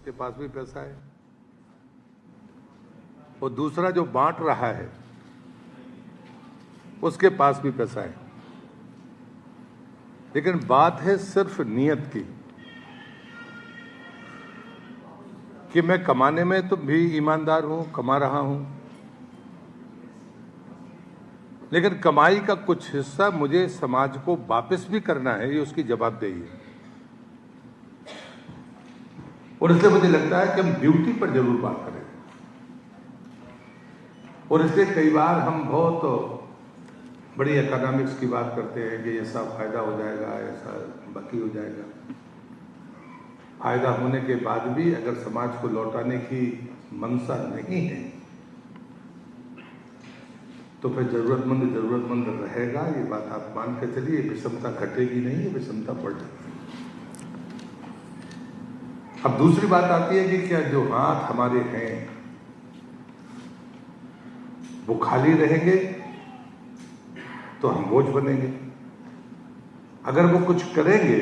के पास भी पैसा है और दूसरा जो बांट रहा है उसके पास भी पैसा है। लेकिन बात है सिर्फ नियत की कि मैं कमाने में तो भी ईमानदार हूं, कमा रहा हूं, लेकिन कमाई का कुछ हिस्सा मुझे समाज को वापस भी करना है, ये उसकी जवाबदेही है। और इसलिए मुझे लगता है कि हम ड्यूटी पर जरूर बात करें। और इसलिए कई बार हम बहुत बड़ी इकोनॉमिक्स की बात करते हैं कि ऐसा फायदा हो जाएगा, ऐसा बाकी हो जाएगा। फायदा होने के बाद भी अगर समाज को लौटाने की मंशा नहीं है तो फिर जरूरतमंद रहेगा। ये बात आप मान के चलिए, विषमता घटेगी नहीं, ये विषमता बढ़ेगी। अब दूसरी बात आती है कि क्या जो हाथ हमारे हैं वो खाली रहेंगे तो हम बोझ बनेंगे। अगर वो कुछ करेंगे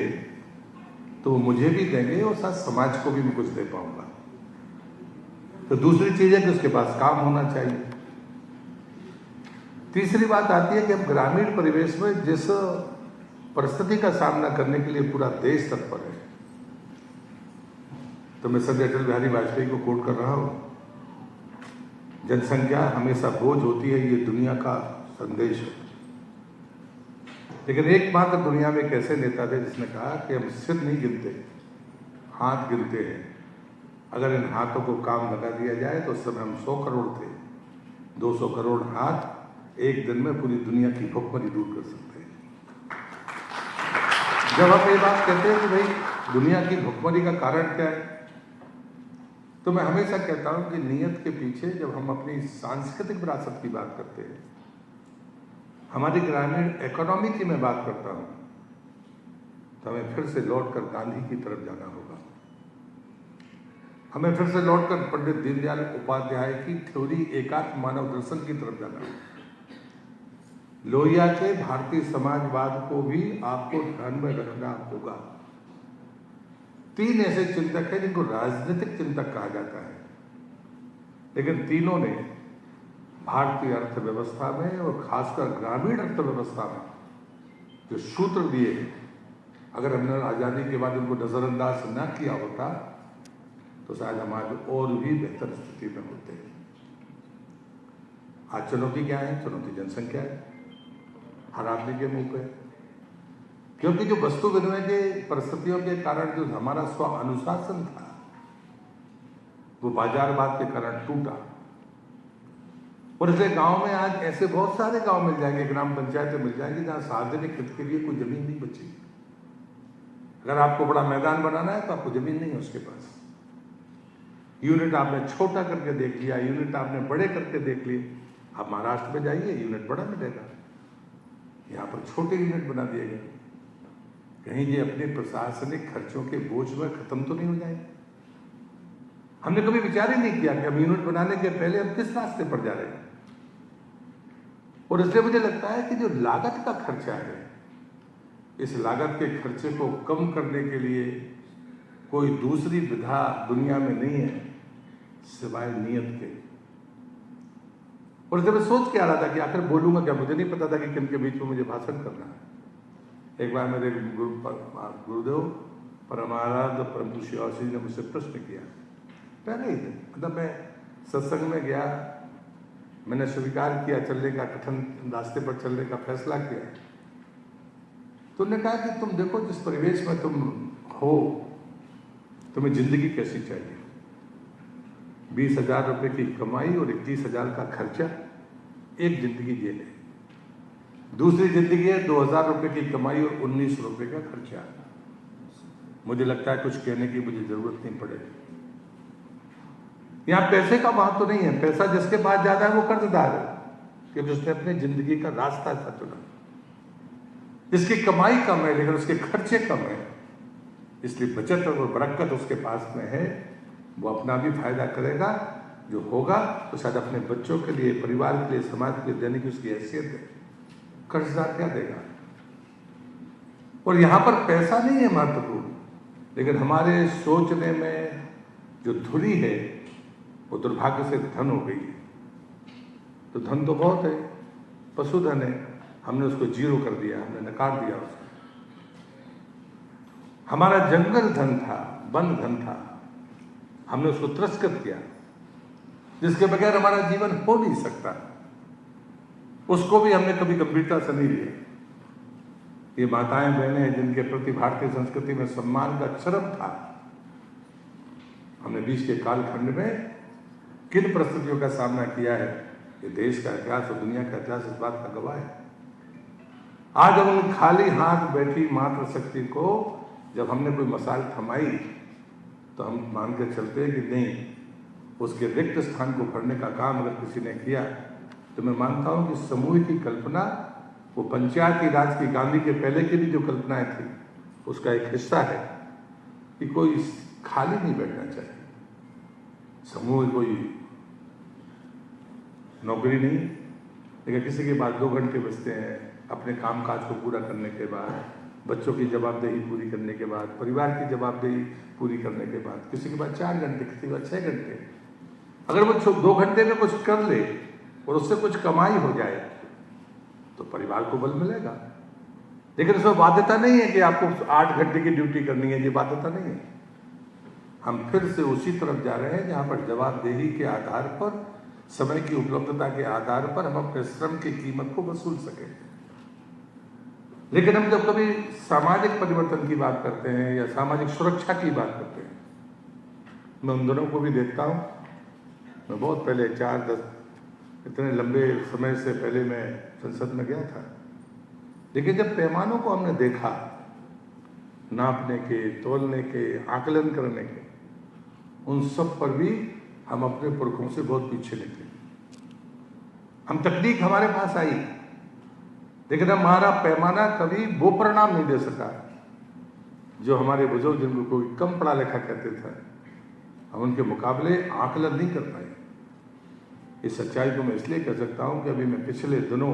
तो वो मुझे भी देंगे और साथ समाज को भी मैं कुछ दे पाऊंगा। तो दूसरी चीज है कि उसके पास काम होना चाहिए। तीसरी बात आती है कि हम ग्रामीण परिवेश में जिस परिस्थिति का सामना करने के लिए पूरा देश तत्पर है, तो मैं सदैव अटल बिहारी वाजपेयी को कोट कर रहा हूं, जनसंख्या हमेशा बोझ होती है, ये दुनिया का संदेश है। लेकिन एकमात्र दुनिया में एक ऐसे नेता थे जिसने कहा कि हम सिर नहीं गिनते, हाथ गिनते हैं। अगर इन हाथों को काम लगा दिया जाए तो उस समय हम 100 करोड़ थे। 200 करोड़ हाथ एक दिन में पूरी दुनिया की भुखमरी दूर कर सकते हैं। जब हम ये बात कहते हैं कि भाई दुनिया की भुखमरी का कारण क्या है, तो मैं हमेशा कहता हूं कि नियत के पीछे जब हम अपनी सांस्कृतिक विरासत की बात करते हैं, हमारी ग्रामीण इकोनॉमी की मैं बात करता हूं, तो हमें फिर से लौटकर गांधी की तरफ जाना होगा। हमें फिर से लौटकर पंडित दीनदयाल उपाध्याय की थ्योरी एकात्म मानव दर्शन की तरफ जाना होगा। लोहिया के भारतीय समाजवाद को भी आपको ध्यान में रखना होगा। 3 ऐसे चिंतक हैं जिनको राजनीतिक चिंतक कहा जाता है, लेकिन तीनों ने भारतीय अर्थव्यवस्था में और खासकर ग्रामीण अर्थव्यवस्था में जो सूत्र दिए, अगर हमने आजादी के बाद उनको नजरअंदाज न किया होता तो शायद हम आज और भी बेहतर स्थिति में होते हैं। आज चुनौती क्या है? चुनौती जनसंख्या है, हर आदमी के मुंह पे। क्योंकि जो वस्तु विनिमय के परिस्थितियों के कारण जो हमारा स्व अनुशासन था वो बाजारवाद के कारण टूटा। और इसलिए गांव में आज ऐसे बहुत सारे गांव मिल जाएंगे, ग्राम पंचायतें मिल जाएंगी जहां सार्वजनिक हित के लिए कोई जमीन नहीं बची। अगर आपको बड़ा मैदान बनाना है तो आपको जमीन नहीं है उसके पास। यूनिट आपने छोटा करके देख लिया, यूनिट आपने बड़े करके देख लिए। आप महाराष्ट्र में जाइए, यूनिट बड़ा मिलेगा, यहाँ पर छोटे यूनिट बना दिए गए। कहीं ये अपने प्रशासनिक खर्चों के बोझ में खत्म तो नहीं हो जाएंगे? हमने कभी विचार ही नहीं किया कि हम यूनिट बनाने के पहले हम किस रास्ते पर जा रहे हैं। और इसलिए मुझे लगता है कि जो लागत का खर्चा है, इस लागत के खर्चे को कम करने के लिए कोई दूसरी विधा दुनिया में नहीं है सिवाय नियत के। और जब मैं सोच के आ रहा था कि आखिर बोलूंगा क्या, मुझे नहीं पता था कि किन के बीच में मुझे भाषण करना है। एक बार मेरे गुरुदेव परमाराध्य परम पूज्य श्री ने मुझसे प्रश्न किया, पहले ही दिन, मतलब मैं सत्संग में गया, मैंने स्वीकार किया चलने का, कठिन रास्ते पर चलने का फैसला किया। तो उन्होंने कहा कि तुम देखो जिस परिवेश में तुम हो, तुम्हें जिंदगी कैसी चाहिए? 20,000 रुपए की कमाई और 21,000 का खर्चा, एक जिंदगी जी ले। दूसरी जिंदगी है 2,000 रुपए की कमाई और 19 रुपए का खर्चा। मुझे लगता है कुछ कहने की मुझे जरूरत नहीं पड़ेगी। यहां पैसे का महत्व नहीं है। पैसा जिसके पास ज्यादा है वो कर्जदार है, क्योंकि उसने अपनी जिंदगी का रास्ता ऐसा चुना। जिसकी कमाई कम है लेकिन उसके खर्चे कम है, इसलिए बचत और बरकत उसके पास में है, वो अपना भी फायदा करेगा। जो होगा तो शायद अपने बच्चों के लिए, परिवार के लिए, समाज के लिए देने की उसकी हैसियत है। कर्जदार क्या देगा? और यहां पर पैसा नहीं है महत्वपूर्ण, लेकिन हमारे सोचने में, जो धुरी है वो दुर्भाग्य से धन हो गई है। तो धन तो बहुत है, पशुधन है, हमने उसको जीरो कर दिया, हमने नकार दिया उसको। हमारा जंगल धन था, वन धन था, हमने उसको तिरस्कृत किया, जिसके बगैर हमारा जीवन हो नहीं सकता। उसको भी हमने कभी गंभीरता से नहीं लिया। ये माताएं बहनें हैं जिनके प्रति भारतीय संस्कृति में सम्मान का चरम था। हमने बीच के कालखंड में किन परिस्थितियों का सामना किया है, ये देश का इतिहास और दुनिया का इतिहास इस बात का गवाह है। आज हम उन खाली हाथ बैठी मातृ शक्ति को जब हमने कोई मसाल थमाई तो हम मान के चलते हैं कि नहीं, उसके रिक्त स्थान को भरने का काम अगर किसी ने किया तो मैं मानता हूं कि समूह की कल्पना, वो पंचायती राज की गांधी के पहले की भी जो कल्पनाएं थी उसका एक हिस्सा है कि कोई खाली नहीं बैठना चाहिए। समूह कोई नौकरी नहीं, लेकिन किसी के पास 2 घंटे बचते हैं अपने कामकाज को पूरा करने के बाद, बच्चों की जवाबदेही पूरी करने के बाद, परिवार की जवाबदेही पूरी करने के बाद, किसी के पास 4 घंटे, किसी के पास 6 घंटे। अगर वो 2 घंटे में कुछ कर ले और उससे कुछ कमाई हो जाए तो परिवार को बल मिलेगा। लेकिन उसमें बाध्यता नहीं है कि आपको 8 घंटे की ड्यूटी करनी है, ये बाध्यता नहीं है। हम फिर से उसी तरफ जा रहे हैं जहां पर जवाबदेही के आधार पर, समय की उपलब्धता के आधार पर हम अपने श्रम की कीमत को वसूल सकें। लेकिन हम जब कभी सामाजिक परिवर्तन की बात करते हैं या सामाजिक सुरक्षा की बात करते हैं, मैं उन दोनों को भी देखता हूं। मैं बहुत पहले 4-10 इतने लंबे समय से पहले मैं संसद में गया था, लेकिन जब पैमानों को हमने देखा, नापने के, तोलने के, आकलन करने के, उन सब पर भी हम अपने पुरखों से बहुत पीछे निकले। हम तकनीक हमारे पास आई, लेकिन हमारा पैमाना कभी वो परिणाम नहीं दे सका जो हमारे बुजुर्ग, जिनको कोई कम पढ़ा लिखा कहते थे, हम उनके मुकाबले आकलन नहीं कर पाए। इस सच्चाई को मैं इसलिए कह सकता हूं कि अभी मैं पिछले दिनों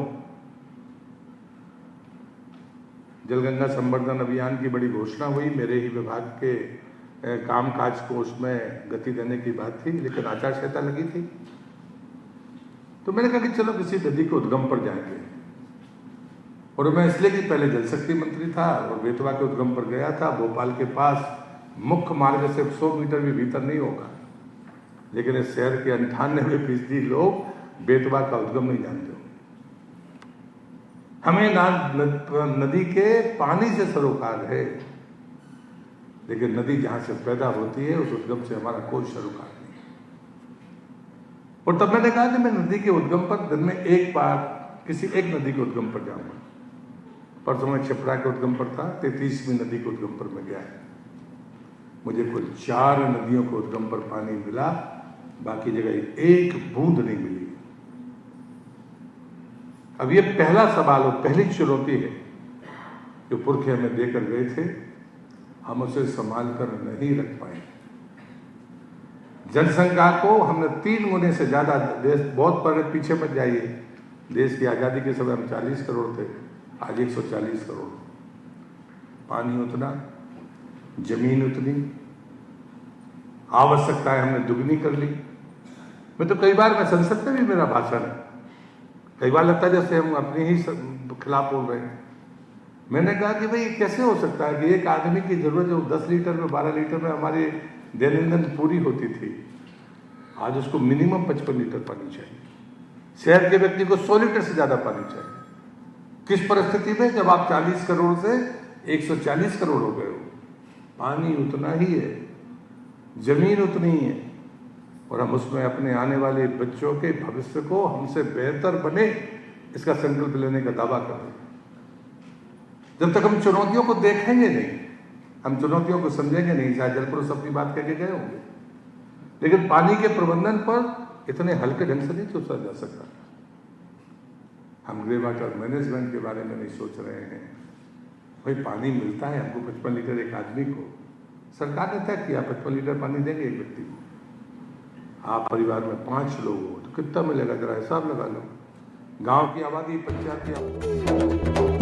जलगंगा संवर्धन अभियान की बड़ी घोषणा हुई, मेरे ही विभाग के कामकाज को उसमें गति देने की बात थी, लेकिन आचार संहिता लगी थी। तो मैंने कहा कि चलो किसी नदी के उद्गम पर जाएंगे, और मैं इसलिए कि पहले जल शक्ति मंत्री था और बेतवा के उद्गम पर गया था। भोपाल के पास मुख्य मार्ग से 100 मीटर भी भीतर नहीं होगा, लेकिन इस शहर के 98% लोग बेतवा का उद्गम नहीं जानते हो। हमें नदी के पानी से सरोकार है, लेकिन नदी जहां से पैदा होती है उस उद्गम से हमारा कोई सरोकार नहीं। और तब मैंने कहा कि मैं नदी के उद्गम पर दिन में एक बार किसी एक नदी के उद्गम पर जाऊंगा। परसों मैं छपरा के उद्गम पर था, 33वीं नदी के उद्गम पर मैं गया। मुझे कुल 4 नदियों के उद्गम पर पानी मिला, बाकी जगह एक बूंद नहीं मिली। अब ये पहला सवाल और पहली चुनौती है जो पुरखे हमें देकर गए थे, हम उसे संभाल कर नहीं रख पाए। जनसंख्या को हमने 3 गुने से ज्यादा, देश बहुत पीछे मत जाइए, देश की आजादी के समय हम 40 करोड़ थे, आज 140 करोड़। पानी उतना, जमीन उतनी, आवश्यकताएं हमने दुगनी कर ली। मैं तो कई बार, मैं संसद में भी मेरा भाषण है, कई बार लगता है जैसे हम अपने ही खिलाफ बोल रहे हैं। मैंने कहा कि भाई कैसे हो सकता है कि एक आदमी की जरूरत जो 10 लीटर में, 12 लीटर में हमारी दैनंदिन पूरी होती थी, आज उसको मिनिमम 55 लीटर पानी चाहिए। शहर के व्यक्ति को 100 लीटर से ज्यादा पानी चाहिए। किस परिस्थिति में? जब आप 40 करोड़ से 140 करोड़ हो गए हो। पानी उतना ही है, जमीन उतनी ही है, और हम उसमें अपने आने वाले बच्चों के भविष्य को हमसे बेहतर बने इसका संकल्प लेने का दावा कर रहे हैं। जब तक हम चुनौतियों को देखेंगे नहीं, हम चुनौतियों को समझेंगे नहीं। शायद जलपुरुष अपनी बात कह के गए होंगे, लेकिन पानी के प्रबंधन पर इतने हल्के ढंग से नहीं सोचा जा सकता। हम ग्रे वाटर मैनेजमेंट के बारे में नहीं सोच रहे हैं। भाई पानी मिलता है हमको 55 लीटर एक आदमी को, सरकार ने तय किया 55 लीटर पानी देंगे एक व्यक्ति को। आप परिवार में 5 लोग हो तो कितना मिलेगा, जरा हिसाब लगा लो। गांव की आबादी, पंचायत की आबादी।